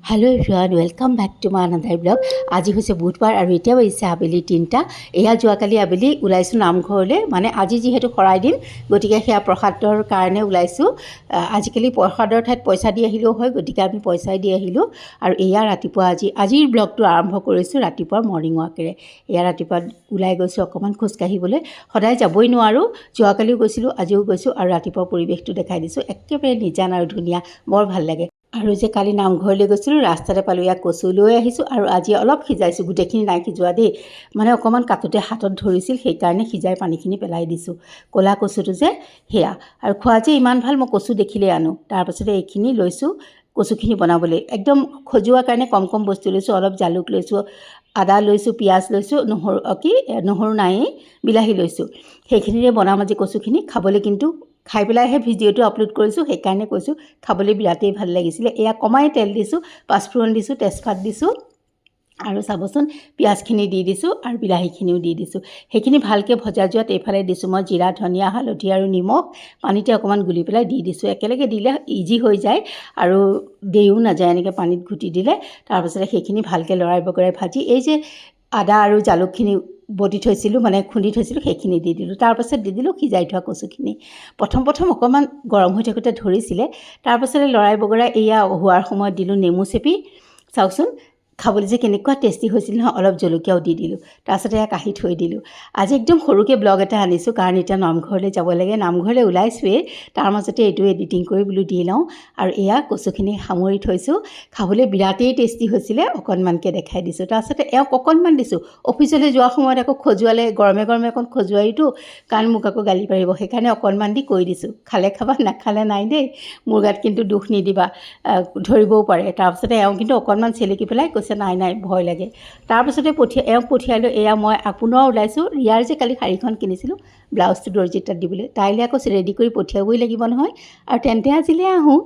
Hello everyone welcome back to my another blog. आज হৈছে বুধবাৰ আৰু এতিয়া হৈছে আবেলি 3টা। এয়া যোৱাকালি আবেলি ওলাইছোঁ নামঘৰলৈ, মানে আজি যিহেতু শৰাই দিন গতিকে সেয়া প্ৰসাদৰ কাৰণে ওলাইছোঁ। আজিকালি প্ৰসাদৰ ঠাইত পইচা দি আহিলেও হয়, গতিকে আমি পইচাই দি আহিলোঁ। আৰু এয়া ৰাতিপুৱা আজিৰ ব্লগটো আৰম্ভ কৰিছোঁ ৰাতিপুৱাৰ মৰ্ণিং ৱাকেৰে। এয়া ৰাতিপুৱা ওলাই গৈছোঁ অকণমান খোজকাঢ়িবলৈ। সদায় যাবই নোৱাৰোঁ, যোৱাকালিও গৈছিলোঁ আজিও গৈছোঁ আৰু ৰাতিপুৱা পৰিৱেশটো দেখাই দিছোঁ। একেবাৰে নিজান আৰু ধুনীয়া, বৰ ভাল লাগে। আৰু যে কালি নামঘৰলৈ গৈছিলোঁ ৰাস্তাতে পালোঁ, ইয়াক কচু লৈ আহিছোঁ আৰু আজি অলপ সিজাইছোঁ, গোটেইখিনি নাই সিজোৱা দেই, মানে অকণমান কাটোতে হাতত ধৰিছিল সেইকাৰণে সিজাই পানীখিনি পেলাই দিছোঁ। ক'লা কচুটো যে সেয়া, আৰু খোৱা যে ইমান ভাল, মই কচু দেখিলেই আনো। তাৰপাছতে এইখিনি লৈছোঁ কচুখিনি বনাবলৈ, একদম খজুৱাৰ কাৰণে কম কম বস্তু লৈছোঁ। অলপ জালুক লৈছোঁ, আদা লৈছোঁ, পিঁয়াজ লৈছোঁ, নহৰু নায়েই, বিলাহী লৈছোঁ। সেইখিনিৰে বনাম আজি কচুখিনি। খাবলৈ কিন্তু খাই পেলাইহে ভিডিঅ'টো আপলোড কৰিছোঁ, সেইকাৰণে কৈছোঁ খাবলৈ বিৰাটেই ভাল লাগিছিলে। এয়া কমাই তেল দিছোঁ, পাঁচফোৰণ দিছোঁ, তেজপাত দিছোঁ আৰু চাবচোন পিঁয়াজখিনি দি দিছোঁ আৰু বিলাহীখিনিও দি দিছোঁ। সেইখিনি ভালকৈ ভজা যোৱাত এইফালে দিছোঁ মই জিৰা, ধনিয়া, হালধি আৰু নিমখ পানীতে অকণমান গুলি পেলাই দি দিছোঁ। একেলগে দিলে ইজি হৈ যায় আৰু দেৰিও নাযায় এনেকৈ পানীত ঘুটি দিলে। তাৰপাছতে সেইখিনি ভালকৈ লৰাই বগৰাই ভাজি এই যে আদা আৰু জালুকখিনি বটি থৈছিলোঁ, মানে খুন্দি থৈছিলোঁ, সেইখিনি দি দিলোঁ। তাৰপাছত দি দিলোঁ সিজাই থোৱা কচুখিনি। প্ৰথম অকণমান গৰম হৈ থাকোঁতে ধৰিছিলে, তাৰপাছতে লৰাই বগৰাই এয়া হোৱাৰ সময়ত দিলোঁ নেমু চেপি। চাওকচোন খাবলৈ যে কেনেকুৱা টেষ্টি হৈছিল নহয়, অলপ জলকীয়াও দি দিলোঁ। তাৰপাছতে এয়া কাঢ়ি থৈ দিলোঁ। আজি একদম সৰুকৈ ব্লগ এটা আনিছোঁ, কাৰণ এতিয়া নামঘৰলৈ যাব লাগে। নামঘৰলৈ ওলাইছোৱেই, তাৰ মাজতে এইটো এডিটিং কৰি বোলো দি লওঁ। আৰু এয়া কচুখিনি সামৰি থৈছোঁ, খাবলৈ বিৰাটেই টেষ্টি হৈছিলে। অকণমানকৈ দেখাই দিছোঁ। তাৰপাছতে এওঁক অকণমান দিছোঁ, অফিচলৈ যোৱাৰ সময়ত আকৌ খজুৱালে, গৰমে অকণ খজুৱাইতো, কাৰণ মোক আকৌ গালি পাৰিব, সেইকাৰণে অকণমান দি কৈ দিছোঁ। খালে খাবা, নাখালে নাই দেই, মোৰ গাত কিন্তু দুখ নিদিবা, ধৰিবও পাৰে। তাৰপাছতে এওঁ কিন্তু অকণমান চেলেকি পেলাই কৈছে নাই ভয় লাগে। তাৰপাছতে এওঁক পঠিয়ালোঁ। এয়া মই পুনৰ ওলাইছোঁ। ৰিয়াৰ যে কালি শাড়ীখন কিনিছিলোঁ ব্লাউজটো দৰ্জি তাত দিবলৈ, তাইলৈ আকৌ ৰেডি কৰি পঠিয়াবই লাগিব নহয়, আৰু তেন্তে আজিলৈ আহোঁ।